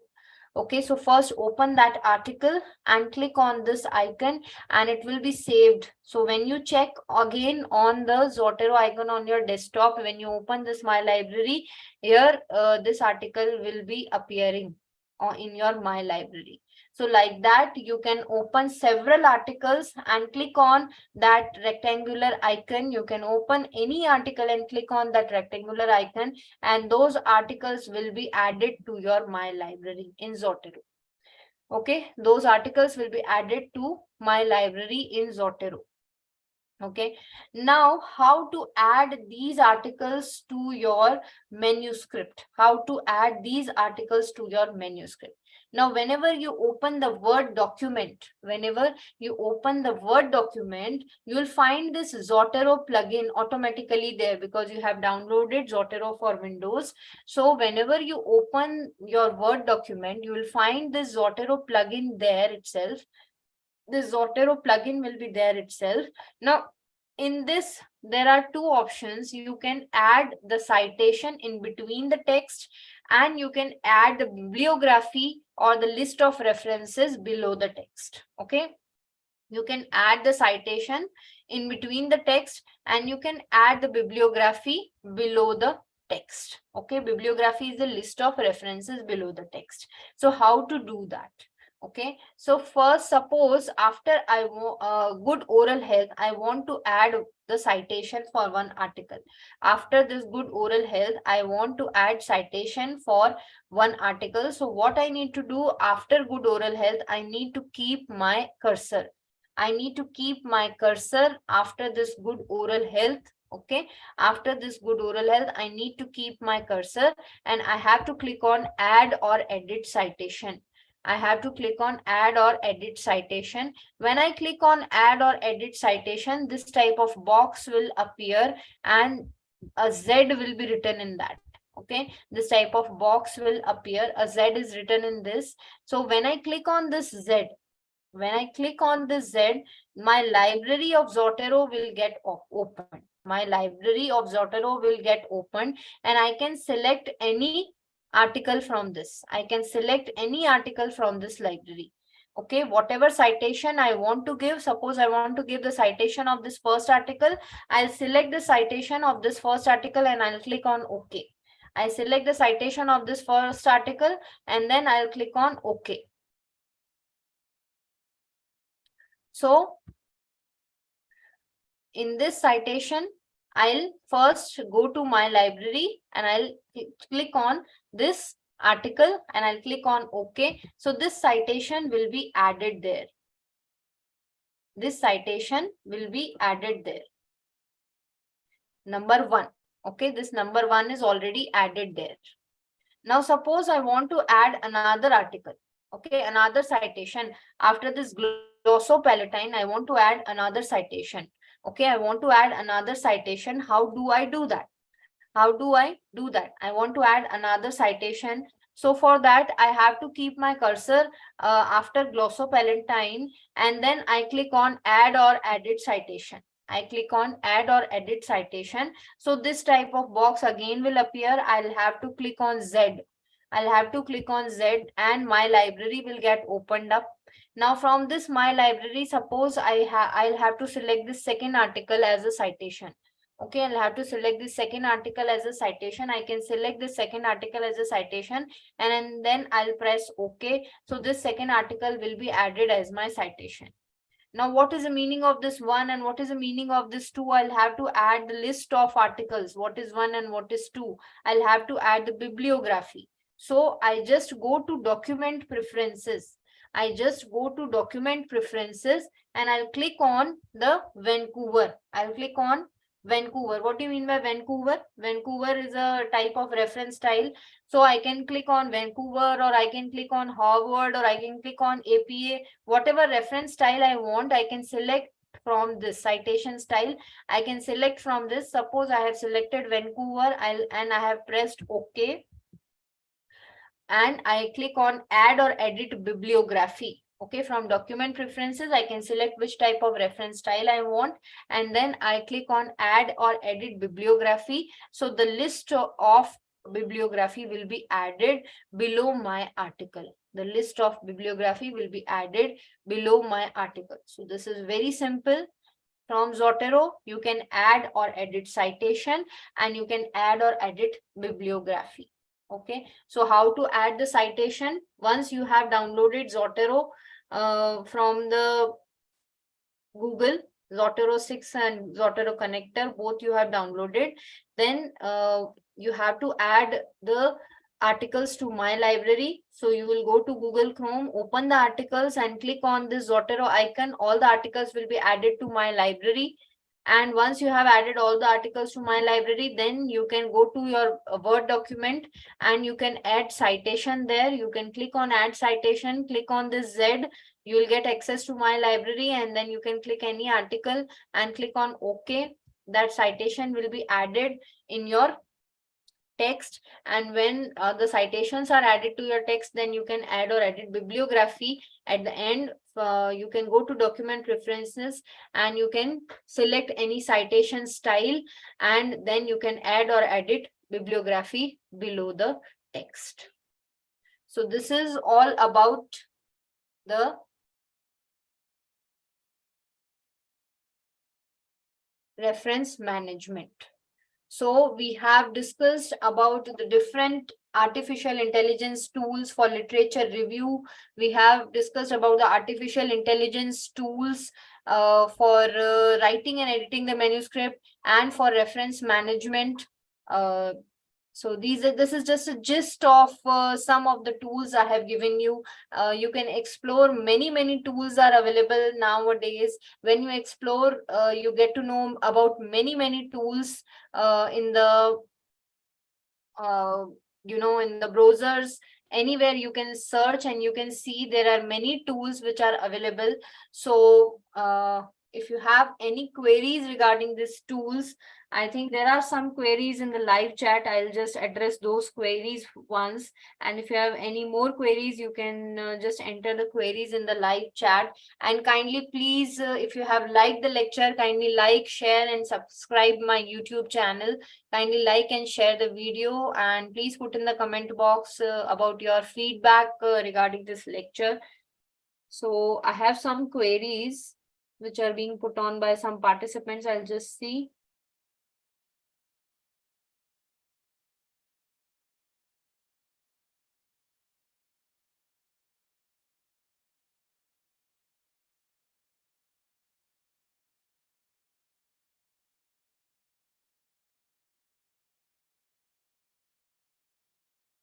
Okay, so first open that article and click on this icon and it will be saved. So when you check again on the Zotero icon on your desktop, when you open this My Library, here this article will be appearing in your My Library. So like that, you can open several articles and click on that rectangular icon. You can open any article and click on that rectangular icon, and those articles will be added to your My Library in Zotero. Okay, those articles will be added to My Library in Zotero. Okay, now how to add these articles to your manuscript? How to add these articles to your manuscript? Now, whenever you open the Word document, you will find this Zotero plugin automatically there because you have downloaded Zotero for Windows. So whenever you open your Word document, you will find this Zotero plugin there itself. This Zotero plugin will be there itself. Now, in this, there are two options. You can add the citation in between the text, and you can add the bibliography or the list of references below the text. Okay, you can add the citation in between the text and you can add the bibliography below the text. Okay, bibliography is a list of references below the text. So how to do that? Okay, so first, suppose after I want good oral health, I want to add the citation for one article. After this good oral health, I want to add citation for one article. So what I need to do after good oral health, I need to keep my cursor. I need to keep my cursor after this good oral health. Okay, after this good oral health, I need to keep my cursor and I have to click on add or edit citation. I have to click on add or edit citation. When I click on add or edit citation, this type of box will appear and a Z will be written in that. Okay, this type of box will appear. A Z is written in this. So when I click on this Z, my library of Zotero will get opened. My library of Zotero will get opened and I can select any article from this. I can select any article from this library. Okay, whatever citation I want to give, suppose I want to give the citation of this first article, I'll select the citation of this first article and I'll click on OK. I select the citation of this first article and then I'll click on OK. So in this citation, I'll first go to my library and I'll click on this article and I'll click on OK. So this citation will be added there. This citation will be added there. Number 1. Okay, this number 1 is already added there. Now suppose I want to add another article. Okay, another citation. After this glossopalatine, I want to add another citation. Okay, I want to add another citation. How do I do that? How do I do that? I want to add another citation. So for that, I have to keep my cursor after glossopalatine and then I click on add or edit citation. I click on add or edit citation. So this type of box again will appear. I'll have to click on Z. I'll have to click on Z and my library will get opened up. Now from this my library, suppose I'll have to select this second article as a citation. Okay, I'll have to select the second article as a citation. I can select the second article as a citation and then I'll press OK. So this second article will be added as my citation. Now, what is the meaning of this one and what is the meaning of this two? I'll have to add the list of articles. What is one and what is two? I'll have to add the bibliography. So I just go to document preferences. I just go to document preferences and I'll click on the Vancouver. I'll click on Vancouver. What do you mean by Vancouver? Vancouver is a type of reference style. So I can click on Vancouver, or I can click on Harvard, or I can click on APA, whatever reference style I want. I can select from this citation style. I can select from this. Suppose I have selected Vancouver, and I have pressed OK. And I click on add or edit bibliography. Okay, from document preferences, I can select which type of reference style I want, and then I click on add or edit bibliography. So the list of bibliography will be added below my article. The list of bibliography will be added below my article. So this is very simple. From Zotero, you can add or edit citation, and you can add or edit bibliography. Okay, so how to add the citation? Once you have downloaded Zotero from the Google, Zotero 6 and Zotero connector, both you have downloaded, then you have to add the articles to my library. So you will go to Google Chrome, open the articles and click on this Zotero icon. All the articles will be added to my library. And once you have added all the articles to my library, then you can go to your Word document and you can add citation there. You can click on add citation, click on this Z, you will get access to my library, and then you can click any article and click on OK. That citation will be added in your text. And when the citations are added to your text, then you can add or edit bibliography. At the end, you can go to document preferences and you can select any citation style, and then you can add or edit bibliography below the text. So this is all about the reference management. So we have discussed about the different artificial intelligence tools for literature review. We have discussed about the artificial intelligence tools for writing and editing the manuscript and for reference management. So this is just a gist of some of the tools I have given you. You can explore many tools are available nowadays. When you explore, you get to know about many tools in the in the browsers. Anywhere you can search and you can see there are many tools which are available. So if you have any queries regarding these tools, I think there are some queries in the live chat. I'll just address those queries once. And if you have any more queries, you can just enter the queries in the live chat. And kindly, please, if you have liked the lecture, kindly like, share, and subscribe my YouTube channel. Kindly like and share the video, and please put in the comment box about your feedback regarding this lecture. So I have some queries which are being put on by some participants. I'll just see.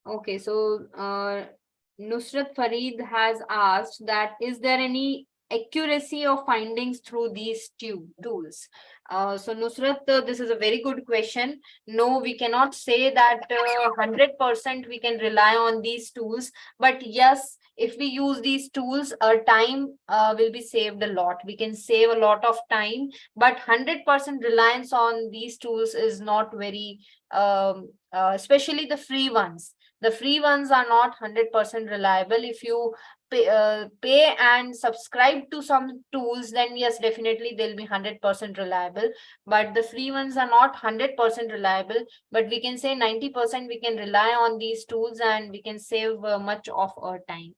Okay, so Nusrat Farid has asked that, is there any accuracy of findings through these tools? So Nusrat, this is a very good question. No, we cannot say that 100% we can rely on these tools, but yes, if we use these tools, our time will be saved a lot. We can save a lot of time, but 100% reliance on these tools is not very, especially the free ones. The free ones are not 100% reliable. If you pay and subscribe to some tools, then yes, definitely they'll be 100% reliable. But the free ones are not 100% reliable. But we can say 90% we can rely on these tools and we can save much of our time.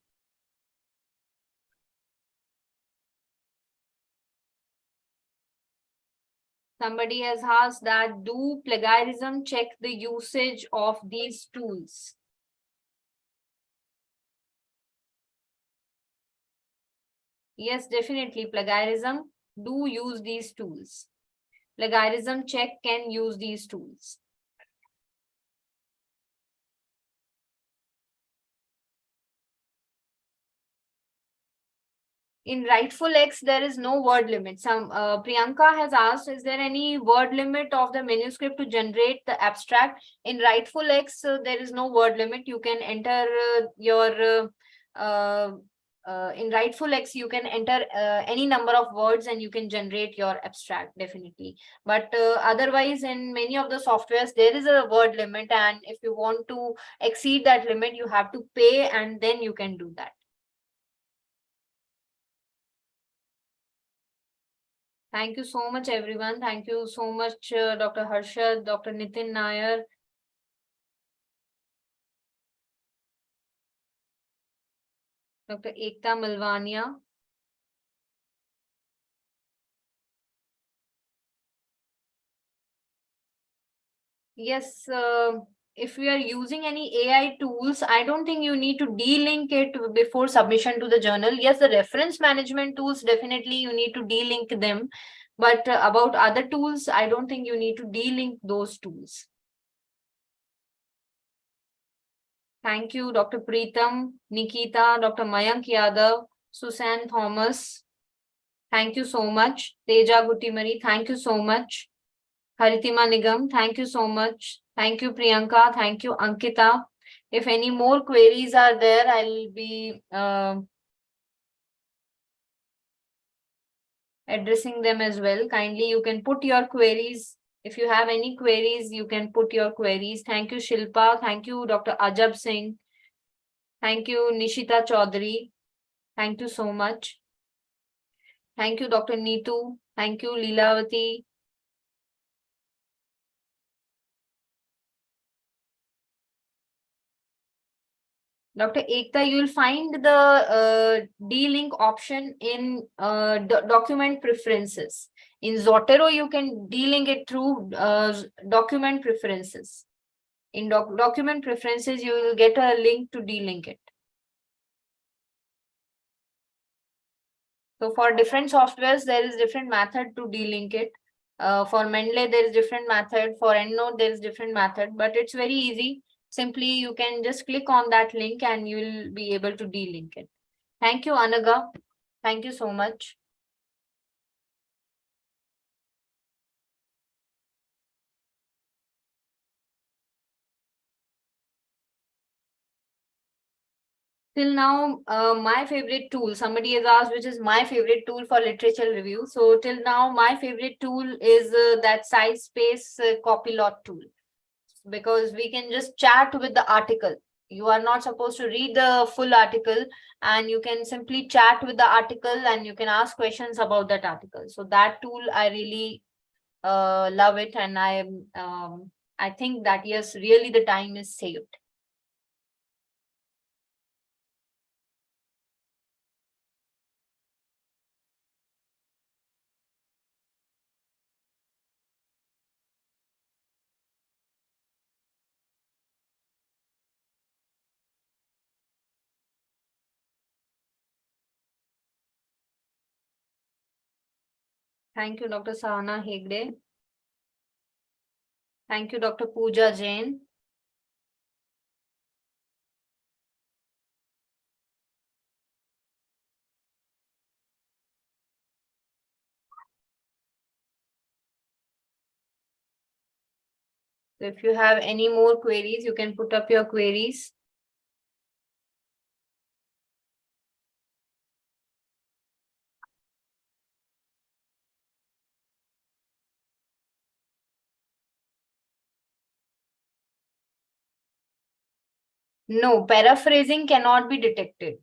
Somebody has asked that, do plagiarism check the usage of these tools? Yes, definitely. Plagiarism do use these tools. Plagiarism check can use these tools. In Rightful X, there is no word limit. Priyanka has asked, is there any word limit of the manuscript to generate the abstract? In Rightful X, there is no word limit. You can enter in Rightful X, you can enter any number of words and you can generate your abstract, definitely. But otherwise, in many of the softwares, there is a word limit. And if you want to exceed that limit, you have to pay and then you can do that. Thank you so much, everyone. Thank you so much, Dr. Harshad, Dr. Nitin Nair. Dr. Ekta Malvania. Yes, if we are using any AI tools, I don't think you need to delink it before submission to the journal. Yes, the reference management tools, definitely you need to delink them. But about other tools, I don't think you need to delink those tools. Thank you, Dr. Preetham, Nikita, Dr. Mayank Yadav, Susan Thomas. Thank you so much. Teja Guttimari, thank you so much. Haritima Nigam, thank you so much. Thank you, Priyanka. Thank you, Ankita. If any more queries are there, I'll be addressing them as well. Kindly, you can put your queries. If you have any queries, you can put your queries. Thank you, Shilpa. Thank you, Dr. Ajab Singh. Thank you, Nishita Chaudhary. Thank you so much. Thank you, Dr. Neetu. Thank you, Leelavati. Dr. Ekta, you will find the D-Link option in document preferences. In Zotero, you can D-Link it through document preferences. In document preferences, you will get a link to D-Link it. So for different softwares, there is different method to D-Link it. For Mendeley, there is different method. For EndNote, there is different method, but it's very easy. Simply, you can just click on that link and you will be able to D-Link it. Thank you, Anaga. Thank you so much. Till now, my favorite tool, somebody has asked which is my favorite tool for literature review. So till now, my favorite tool is that SciSpace Copilot tool, because we can just chat with the article. You are not supposed to read the full article, and you can simply chat with the article and you can ask questions about that article. So that tool, I really love it. And I think that yes, really the time is saved. Thank you, Dr. Sahana Hegde. Thank you, Dr. Pooja Jain. So if you have any more queries, you can put up your queries. No, paraphrasing cannot be detected.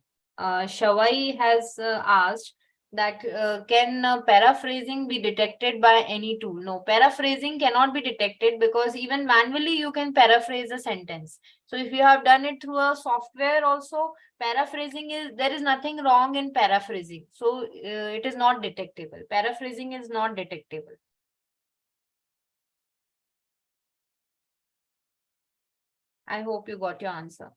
Shawai has asked that can paraphrasing be detected by any tool? No, paraphrasing cannot be detected because even manually you can paraphrase a sentence. So if you have done it through a software also, paraphrasing is, there is nothing wrong in paraphrasing. So it is not detectable. Paraphrasing is not detectable. I hope you got your answer.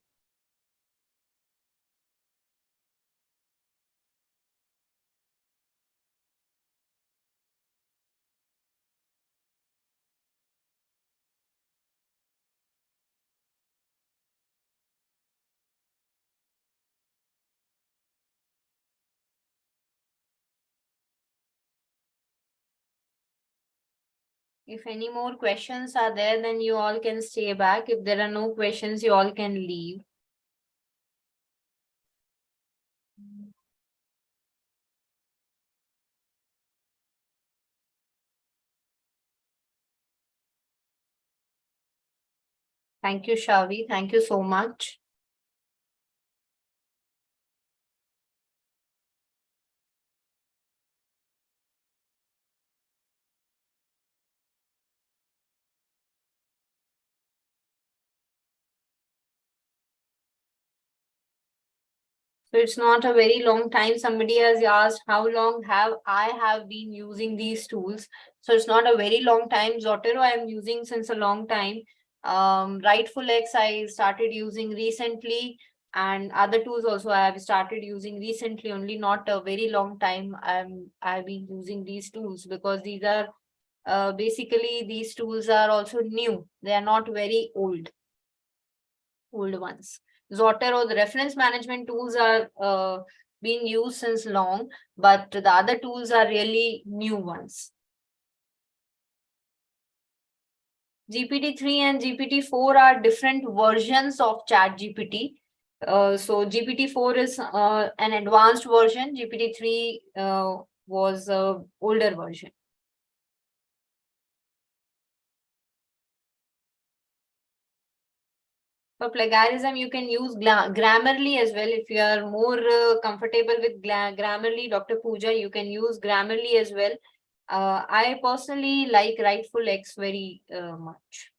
If any more questions are there, then you all can stay back. If there are no questions, you all can leave. Thank you, Shavi. Thank you so much. So it's not a very long time. Somebody has asked how long have I been using these tools. So it's not a very long time. Zotero I am using since a long time. Rightful X I started using recently, and other tools also I have started using recently, only not a very long time. I've been using these tools because these are basically these tools are also new. They are not very old ones. Zotero, the reference management tools are being used since long, but the other tools are really new ones. GPT-3 and GPT-4 are different versions of ChatGPT. So GPT-4 is an advanced version. GPT-3 was a older version. For plagiarism, you can use Grammarly as well. If you are more comfortable with Grammarly, Dr. Pooja, you can use Grammarly as well. I personally like Rightful X very much.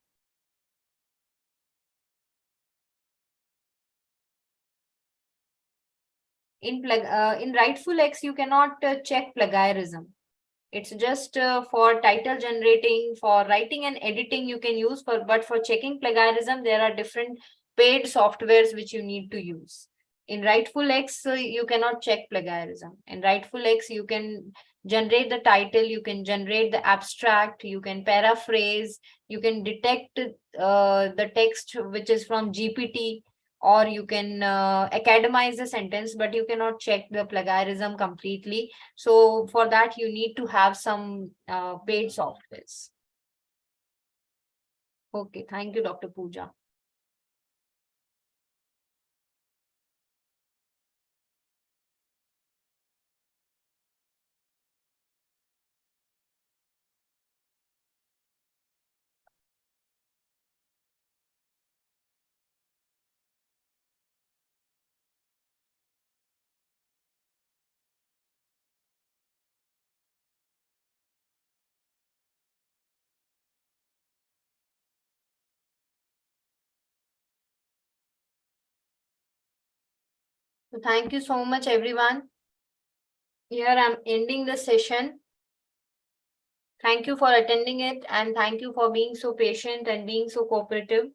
In Rightful X, you cannot check plagiarism. It's just for title generating, for writing and editing you can use, but for checking plagiarism, there are different paid softwares which you need to use. In Rightful X, you cannot check plagiarism. In Rightful X, you can generate the title, you can generate the abstract, you can paraphrase, you can detect the text which is from GPT, or you can academize the sentence, but you cannot check the plagiarism completely. So for that, you need to have some paid softwares. Okay, thank you, Dr. Pooja. So thank you so much, everyone. Here I'm ending the session. Thank you for attending it, and thank you for being so patient and being so cooperative.